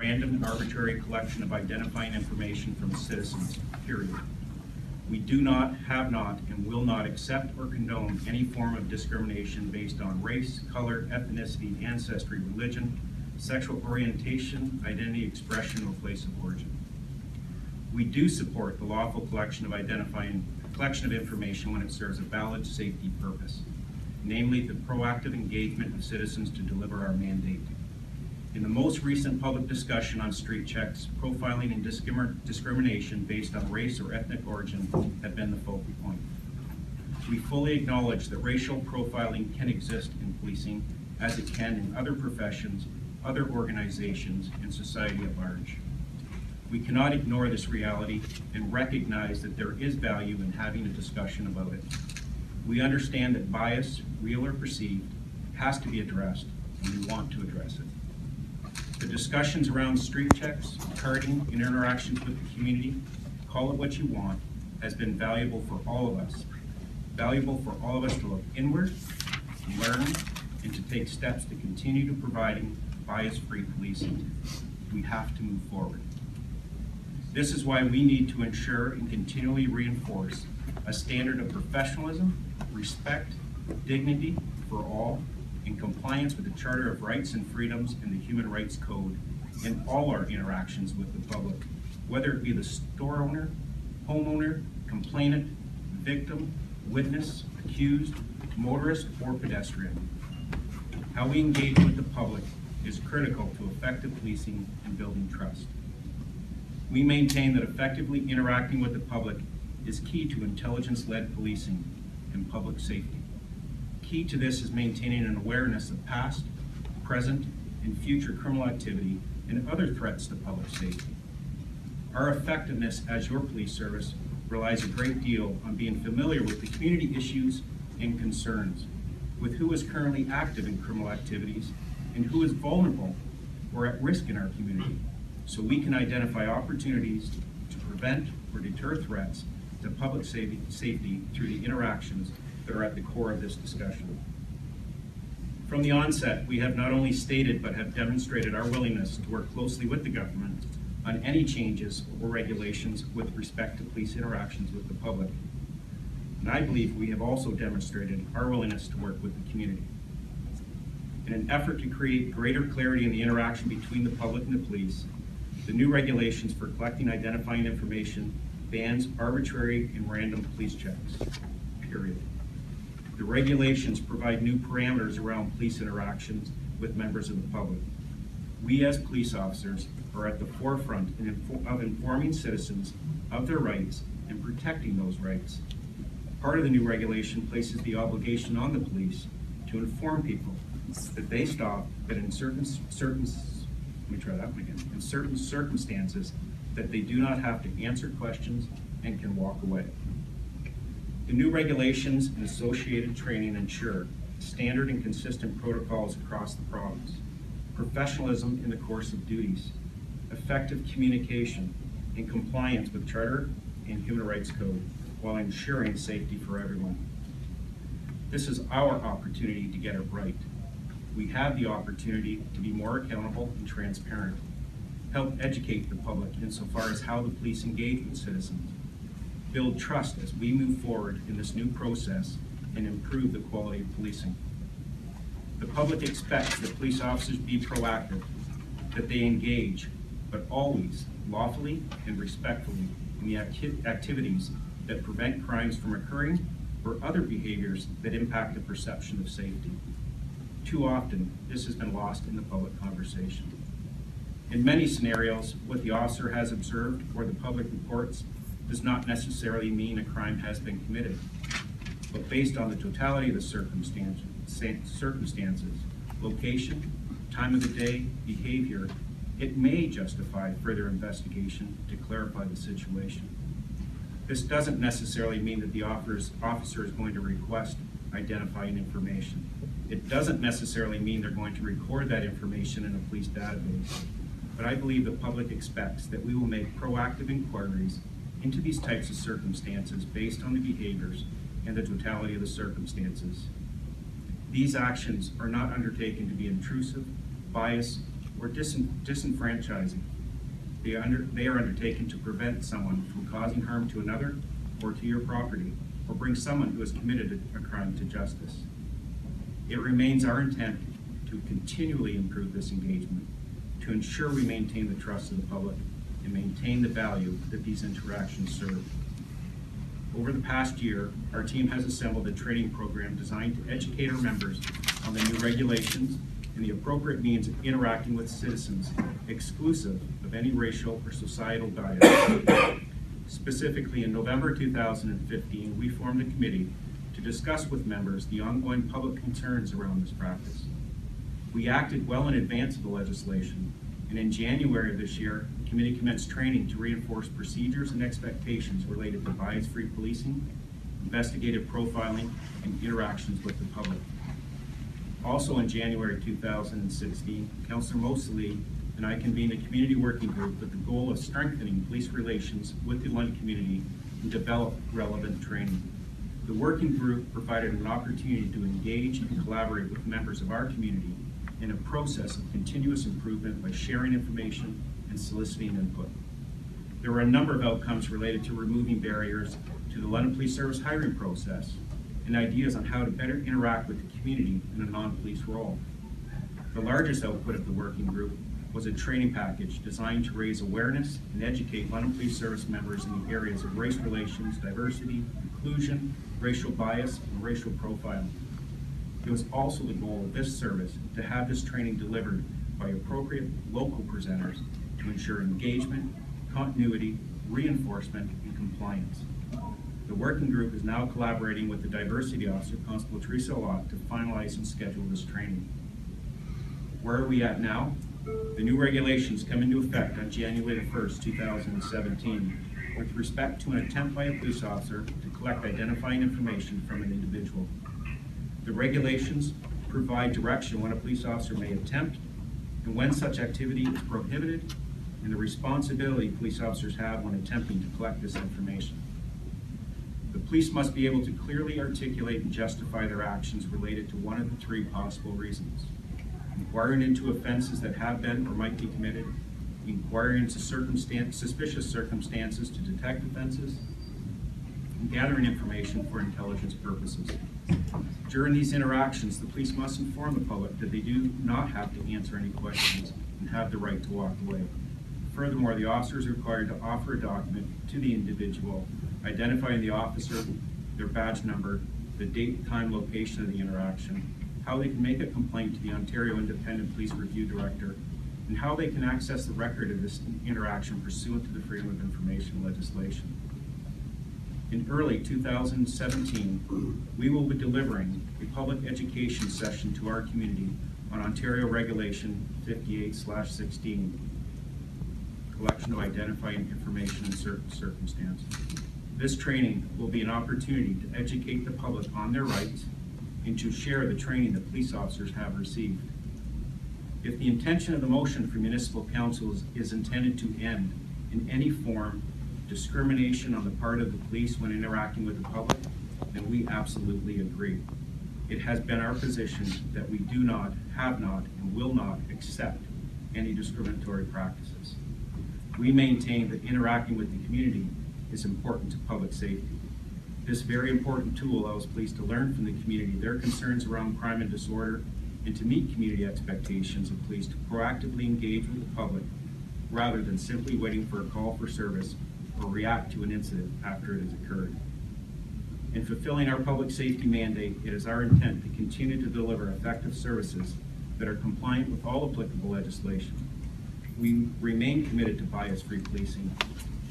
random and arbitrary collection of identifying information from citizens, period. We do not, have not, and will not accept or condone any form of discrimination based on race, color, ethnicity, ancestry, religion, sexual orientation, identity, expression, or place of origin. We do support the lawful collection of information when it serves a valid safety purpose, namely the proactive engagement of citizens to deliver our mandate. In the most recent public discussion on street checks, profiling and discrimination based on race or ethnic origin have been the focal point. We fully acknowledge that racial profiling can exist in policing as it can in other professions, other organizations, and society at large. We cannot ignore this reality and recognize that there is value in having a discussion about it. We understand that bias, real or perceived, has to be addressed, and we want to address it. The discussions around street checks, carding, and interactions with the community, call it what you want, has been valuable for all of us. Valuable for all of us to look inward, learn, and to take steps to continue to providing bias-free policing. We have to move forward. This is why we need to ensure and continually reinforce a standard of professionalism, respect, dignity for all, in compliance with the Charter of Rights and Freedoms and the Human Rights Code in all our interactions with the public, whether it be the store owner, homeowner, complainant, victim, witness, accused, motorist, or pedestrian. How we engage with the public is critical to effective policing and building trust. We maintain that effectively interacting with the public is key to intelligence-led policing and public safety. Key to this is maintaining an awareness of past, present, and future criminal activity and other threats to public safety. Our effectiveness as your police service relies a great deal on being familiar with the community issues and concerns, with who is currently active in criminal activities and who is vulnerable or at risk in our community, so we can identify opportunities to prevent or deter threats to public safety through the interactions that are at the core of this discussion. From the onset, we have not only stated but have demonstrated our willingness to work closely with the government on any changes or regulations with respect to police interactions with the public. And I believe we have also demonstrated our willingness to work with the community. In an effort to create greater clarity in the interaction between the public and the police, the new regulations for collecting identifying information bans arbitrary and random police checks, period. The regulations provide new parameters around police interactions with members of the public. We as police officers are at the forefront of informing citizens of their rights and protecting those rights. Part of the new regulation places the obligation on the police to inform people that they stop, that in certain circumstances that they do not have to answer questions and can walk away. The new regulations and associated training ensure standard and consistent protocols across the province, professionalism in the course of duties, effective communication, and compliance with Charter and Human Rights Code while ensuring safety for everyone. This is our opportunity to get it right. We have the opportunity to be more accountable and transparent, help educate the public insofar as how the police engage with citizens, build trust as we move forward in this new process, and improve the quality of policing. The public expects that police officers be proactive, that they engage, but always lawfully and respectfully in the activities that prevent crimes from occurring or other behaviors that impact the perception of safety. Too often, this has been lost in the public conversation. In many scenarios, what the officer has observed or the public reports does not necessarily mean a crime has been committed, but based on the totality of the circumstances, location, time of the day, behavior, it may justify further investigation to clarify the situation. This doesn't necessarily mean that the officer is going to request identifying information. It doesn't necessarily mean they're going to record that information in a police database. But I believe the public expects that we will make proactive inquiries into these types of circumstances based on the behaviors and the totality of the circumstances. These actions are not undertaken to be intrusive, biased, or disenfranchising. They are undertaken to prevent someone from causing harm to another or to your property, or bring someone who has committed a crime to justice. It remains our intent to continually improve this engagement, to ensure we maintain the trust of the public and maintain the value that these interactions serve. Over the past year, our team has assembled a training program designed to educate our members on the new regulations and the appropriate means of interacting with citizens, exclusive of any racial or societal bias. Specifically, in November 2015, we formed a committee to discuss with members the ongoing public concerns around this practice. We acted well in advance of the legislation, and in January of this year, the committee commenced training to reinforce procedures and expectations related to bias-free policing, investigative profiling, and interactions with the public. Also in January 2016, Councillor Mosley and I convened a community working group with the goal of strengthening police relations with the Lund community and develop relevant training. The working group provided an opportunity to engage and collaborate with members of our community in a process of continuous improvement by sharing information and soliciting input. There were a number of outcomes related to removing barriers to the London Police Service hiring process and ideas on how to better interact with the community in a non-police role. The largest output of the working group was a training package designed to raise awareness and educate London Police Service members in the areas of race relations, diversity, inclusion, racial bias, and racial profiling. It was also the goal of this service to have this training delivered by appropriate local presenters to ensure engagement, continuity, reinforcement, and compliance. The working group is now collaborating with the Diversity Officer, Constable Teresa Lott, to finalize and schedule this training. Where are we at now? The new regulations come into effect on January 1st, 2017, with respect to an attempt by a police officer to collect identifying information from an individual. The regulations provide direction when a police officer may attempt and when such activity is prohibited, and the responsibility police officers have when attempting to collect this information. The police must be able to clearly articulate and justify their actions related to one of the three possible reasons: inquiring into offenses that have been or might be committed, inquiring into suspicious circumstances to detect offenses, and gathering information for intelligence purposes. During these interactions, the police must inform the public that they do not have to answer any questions and have the right to walk away. Furthermore, the officer is required to offer a document to the individual identifying the officer, their badge number, the date, time, location of the interaction, how they can make a complaint to the Ontario Independent Police Review Director, and how they can access the record of this interaction pursuant to the Freedom of Information legislation. In early 2017, we will be delivering a public education session to our community on Ontario Regulation 58/16, collection of identifying information in certain circumstances. This training will be an opportunity to educate the public on their rights and to share the training that police officers have received. If the intention of the motion for municipal council is intended to end in any form discrimination on the part of the police when interacting with the public, then we absolutely agree. It has been our position that we do not, have not, and will not accept any discriminatory practices. We maintain that interacting with the community is important to public safety. This very important tool allows police to learn from the community their concerns around crime and disorder and to meet community expectations of police to proactively engage with the public rather than simply waiting for a call for service or react to an incident after it has occurred. In fulfilling our public safety mandate, it is our intent to continue to deliver effective services that are compliant with all applicable legislation. We remain committed to bias-free policing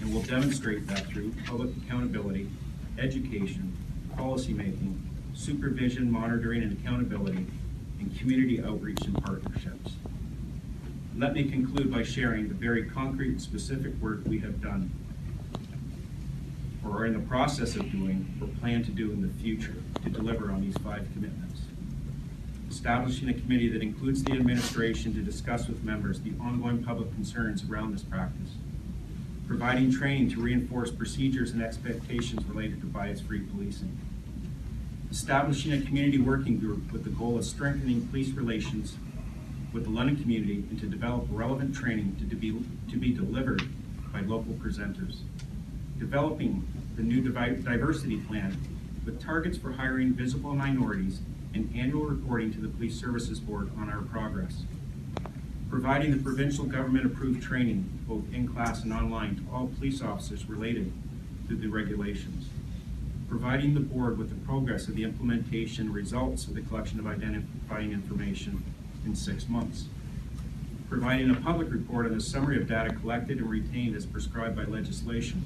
and will demonstrate that through public accountability, education, policymaking, supervision, monitoring, and accountability, and community outreach and partnerships. Let me conclude by sharing the very concrete and specific work we have done, or are in the process of doing, or plan to do in the future to deliver on these 5 commitments. Establishing a committee that includes the administration to discuss with members the ongoing public concerns around this practice. Providing training to reinforce procedures and expectations related to bias-free policing. Establishing a community working group with the goal of strengthening police relations with the London community and to develop relevant training to be delivered by local presenters. Developing the new diversity plan with targets for hiring visible minorities and annual reporting to the Police Services Board on our progress. Providing the provincial government-approved training, both in-class and online, to all police officers related to the regulations. Providing the board with the progress of the implementation results of the collection of identifying information in 6 months. Providing a public report on the summary of data collected and retained as prescribed by legislation.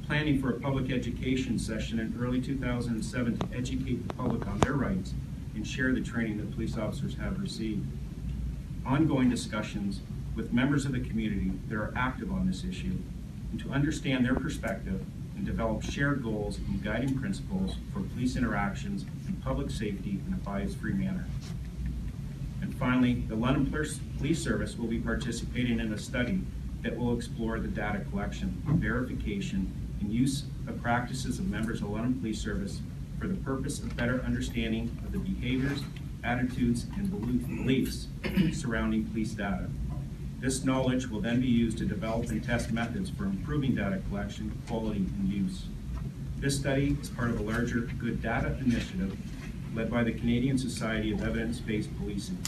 Planning for a public education session in early 2007 to educate the public on their rights and share the training that police officers have received. Ongoing discussions with members of the community that are active on this issue and to understand their perspective and develop shared goals and guiding principles for police interactions and public safety in a bias-free manner. And finally, the London Police Service will be participating in a study that will explore the data collection, verification, and use of practices of members of the London Police Service for the purpose of better understanding of the behaviors, attitudes, and beliefs surrounding police data. This knowledge will then be used to develop and test methods for improving data collection, quality, and use. This study is part of a larger Good Data initiative led by the Canadian Society of Evidence-Based Policing.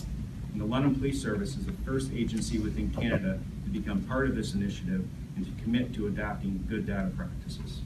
And the London Police Service is the first agency within Canada to become part of this initiative and to commit to adapting good data practices.